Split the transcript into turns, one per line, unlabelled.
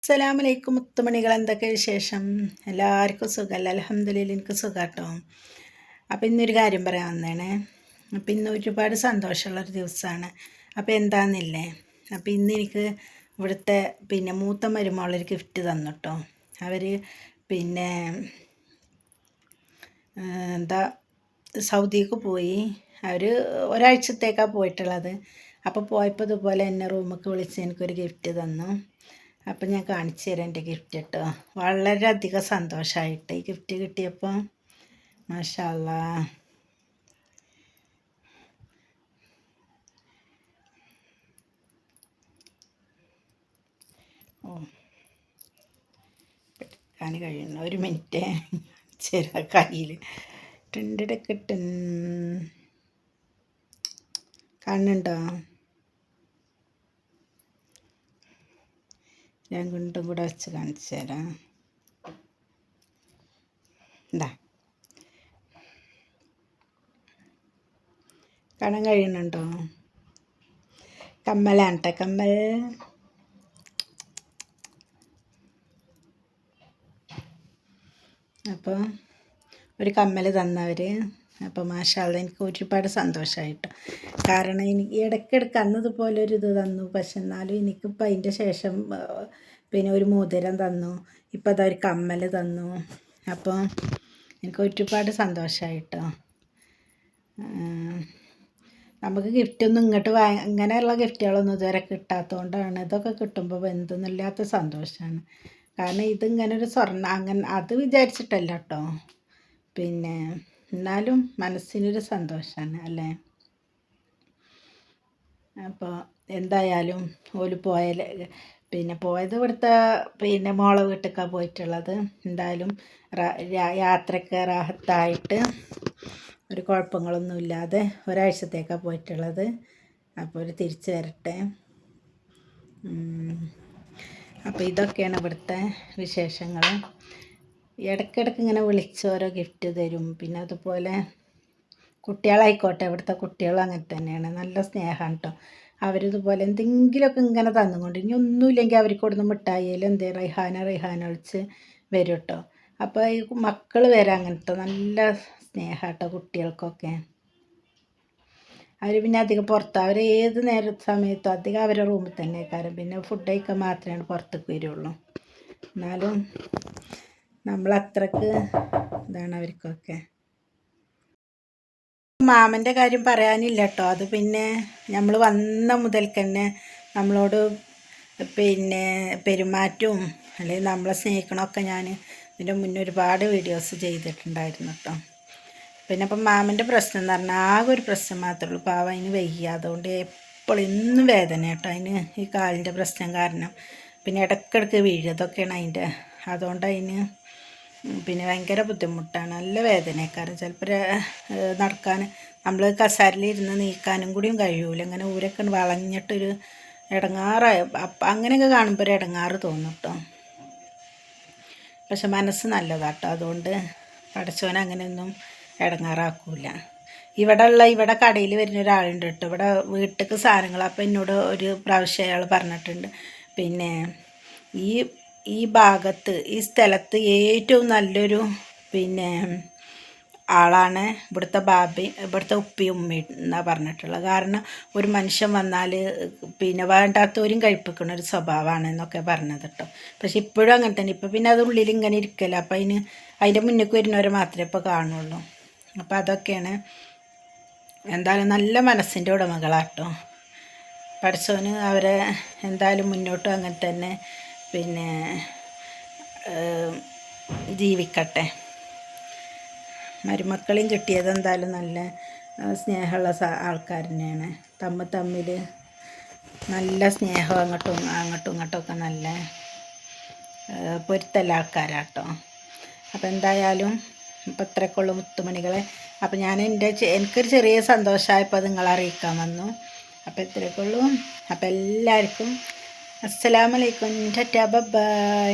അസ്സലാമലൈക്കും മുത്തുമണികൾ, എന്തൊക്കെ വിശേഷം? എല്ലാവർക്കും സുഖമല്ല? അൽഹംദുലില്ലാ, എനിക്ക് സുഖാട്ടോ. അപ്പോൾ ഇന്നൊരു കാര്യം പറയാൻ വന്നേണേ. അപ്പോൾ ഇന്ന് ഒരുപാട് സന്തോഷമുള്ളൊരു ദിവസമാണ്. അപ്പോൾ എന്താണെന്നില്ലേ, അപ്പോൾ ഇന്ന് എനിക്ക് ഇവിടുത്തെ മൂത്ത മരുമകളൊരു ഗിഫ്റ്റ് തന്നു കേട്ടോ. അവർ എന്താ സൗദിക്ക് പോയി. അവർ ഒരാഴ്ചത്തേക്കാണ് പോയിട്ടുള്ളത്. അപ്പോൾ പോയപ്പോൾ ഇതുപോലെ എന്നെ റൂമിലേക്ക് വിളിച്ച് എനിക്കൊരു ഗിഫ്റ്റ് തന്നു. അപ്പം ഞാൻ കാണിച്ചു തരാം എൻ്റെ ഗിഫ്റ്റ് കേട്ടോ. വളരെയധികം സന്തോഷമായിട്ട് ഈ ഗിഫ്റ്റ് കിട്ടിയപ്പോൾ. മാഷാ അല്ലാ. ഓ, എടുക്കാൻ കഴിയുന്നു. ഒരു മിനിറ്റ് ചെറിയ കയ്യിൽ ടിണ്ടിടക്കിട്ടും കാണുന്നുണ്ടോ? ഞാൻ കൊണ്ടും കൂടെ വെച്ച് കാണിച്ചു തരാം. എന്താ കാണാൻ കഴിയുന്നുണ്ടോ? കമ്മലാണ് കേട്ടോ, കമ്മൽ. അപ്പോൾ ഒരു കമ്മൽ തന്നവർ. അപ്പോൾ മാഷാ അല്ലാ, എനിക്ക് ഒരുപാട് സന്തോഷമായിട്ടോ. കാരണം എനിക്ക് ഇടയ്ക്കിടയ്ക്ക് അന്നതുപോലെ ഒരു ഇത് തന്നു. പക്ഷെ എന്നാലും എനിക്കിപ്പോൾ അതിൻ്റെ ശേഷം ഒരു മോതിരം തന്നു. ഇപ്പോൾ അതൊരു കമ്മൽ തന്നു. അപ്പോൾ എനിക്ക് ഒരുപാട് സന്തോഷമായിട്ടോ. നമുക്ക് ഗിഫ്റ്റൊന്നും ഇങ്ങനെയുള്ള ഗിഫ്റ്റുകളൊന്നും ഇതുവരെ കിട്ടാത്തതുകൊണ്ടാണ്. ഇതൊക്കെ കിട്ടുമ്പോൾ എന്തെന്നില്ലാത്ത സന്തോഷമാണ്. കാരണം ഇതിങ്ങനെ ഒരു അങ്ങനെ അത് വിചാരിച്ചിട്ടല്ല കേട്ടോ. എന്നാലും മനസ്സിനൊരു സന്തോഷമാണ് അല്ലേ. അപ്പോൾ എന്തായാലും ഓല് പോയത് ഇവിടുത്തെ മോളെ വീട്ടിലേക്കാണ് പോയിട്ടുള്ളത്. എന്തായാലും യാത്രയ്ക്ക് റാഹത്തായിട്ട് ഒരു കുഴപ്പങ്ങളൊന്നുമില്ലാതെ ഒരാഴ്ചത്തേക്കാണ് പോയിട്ടുള്ളത്. അപ്പോൾ ഒരു തിരിച്ചു വരട്ടെ. അപ്പോൾ ഇതൊക്കെയാണ് ഇവിടുത്തെ വിശേഷങ്ങൾ. ഇടയ്ക്കിടയ്ക്ക് ഇങ്ങനെ വിളിച്ച് ഓരോ ഗിഫ്റ്റ് തരും. പിന്നെ അതുപോലെ കുട്ടികളായിക്കോട്ടെ, ഇവിടുത്തെ കുട്ടികളും അങ്ങനെ തന്നെയാണ്. നല്ല സ്നേഹമാണ് കേട്ടോ. അവരിതുപോലെ എന്തെങ്കിലുമൊക്കെ ഇങ്ങനെ തന്നുകൊണ്ട്, ഇനി ഒന്നുമില്ലെങ്കിൽ അവർക്ക് കൊടുന്ന് മിഠായിയിൽ എന്തേ റൈഹാന വിളിച്ച് വരും കേട്ടോ. അപ്പോൾ ഈ മക്കൾ വരെ അങ്ങനത്തെ നല്ല സ്നേഹം കേട്ടോ കുട്ടികൾക്കൊക്കെ. അവർ പിന്നെ അധികം അവർ ഏത് സമയത്തും അധികം അവരുടെ റൂമിൽ തന്നെ കാരണം പിന്നെ ഫുഡ് കഴിക്കാൻ മാത്രമേ പുറത്തേക്ക് വരുള്ളൂ. എന്നാലും നമ്മളത്രക്ക് ഇതാണ് അവർക്കൊക്കെ. മാമൻ്റെ കാര്യം പറയാനില്ല കേട്ടോ. അത് നമ്മൾ വന്ന മുതൽക്ക് തന്നെ നമ്മളോട് പെരുമാറ്റവും അല്ലെങ്കിൽ നമ്മളെ സ്നേഹിക്കണമൊക്കെ ഞാൻ ഇതിൻ്റെ മുന്നേ ഒരുപാട് വീഡിയോസ് ചെയ്തിട്ടുണ്ടായിരുന്നു കേട്ടോ. അപ്പം മാമൻ്റെ പ്രശ്നം എന്ന് പറഞ്ഞാൽ ആകെ ഒരു പ്രശ്നം മാത്രമേ ഉള്ളൂ. പാവം അതിന് വയ്യ. അതുകൊണ്ട് എപ്പോഴും ഇന്നും വേദന കേട്ടോ. അതിന് ഈ കാലിൻ്റെ പ്രശ്നം കാരണം ഇടയ്ക്കിടയ്ക്ക് വീഴതൊക്കെയാണ് അതിൻ്റെ. അതുകൊണ്ട് അതിന് ഭയങ്കര ബുദ്ധിമുട്ടാണ്. നല്ല വേദനക്കാരൻ. ചിലപ്പോൾ നടക്കാൻ നമ്മൾ കസാരയിലിരുന്ന് നീക്കാനും കൂടിയും കഴിയൂല. ഇങ്ങനെ ഊരൊക്കെ വളഞ്ഞിട്ടൊരു ഇടങ്ങാറായ അങ്ങനെയൊക്കെ കാണുമ്പോൾ ഒരു ഇടങ്ങാറ് തോന്നും കേട്ടോ. പക്ഷെ മനസ്സ് നല്ലതാട്ടോ. അതുകൊണ്ട് പടച്ചോൻ അങ്ങനെയൊന്നും ഇടങ്ങാറാക്കൂല. ഇവിടെ കടയിൽ വരുന്ന ഒരാളുണ്ട് കേട്ടോ. ഇവിടെ വീട്ടിലേക്ക് സാധനങ്ങൾ. അപ്പോൾ എന്നോട് ഒരു പ്രാവശ്യം അയാൾ പറഞ്ഞിട്ടുണ്ട്, ഈ ഭാഗത്ത് ഈ സ്ഥലത്ത് ഏറ്റവും നല്ലൊരു ആളാണ് ഇവിടുത്തെ ഉപ്പയും ഉമ്മയും എന്നാണ് പറഞ്ഞിട്ടുള്ളത്. കാരണം ഒരു മനുഷ്യൻ വന്നാൽ വേണ്ടാത്തവരും കഴിപ്പിക്കുന്ന ഒരു സ്വഭാവമാണ് എന്നൊക്കെ പറഞ്ഞത് കേട്ടോ. പക്ഷെ ഇപ്പോഴും അങ്ങനെ തന്നെ. ഇപ്പം അത് ഉള്ളിൽ ഇങ്ങനെ ഇരിക്കല. അപ്പം അതിൻ്റെ മുന്നേക്ക് വരുന്നവരെ മാത്രമേ ഇപ്പോൾ കാണുള്ളൂ. അപ്പോൾ അതൊക്കെയാണ്. എന്തായാലും നല്ല മനസ്സിൻ്റെ ഉടമകളാട്ടോ. പടച്ചോന് അവരെ എന്തായാലും മുന്നോട്ടും അങ്ങനെ തന്നെ ജീവിക്കട്ടെ. മരുമക്കളെയും കിട്ടിയത് എന്തായാലും നല്ല സ്നേഹമുള്ള ആൾക്കാർ തന്നെയാണ്. തമ്മിൽ നല്ല സ്നേഹം അങ്ങോട്ടും ഇങ്ങോട്ടുമൊക്കെ നല്ല പൊരുത്തല്ല ആൾക്കാരാട്ടോ. അപ്പോൾ എന്തായാലും ഇപ്പോൾ ഇത്രയൊക്കെയുള്ളൂ മുത്തുമണികളെ. അപ്പോൾ എനിക്കൊരു ചെറിയ സന്തോഷമായപ്പോൾ അത് നിങ്ങളെ അറിയിക്കാൻ വന്നു. അപ്പോൾ ഇത്രയൊക്കെയുള്ളൂ. അപ്പോൾ എല്ലാവർക്കും അസ്സലാമലൈക്കും. ടാറ്റാ, ബൈ.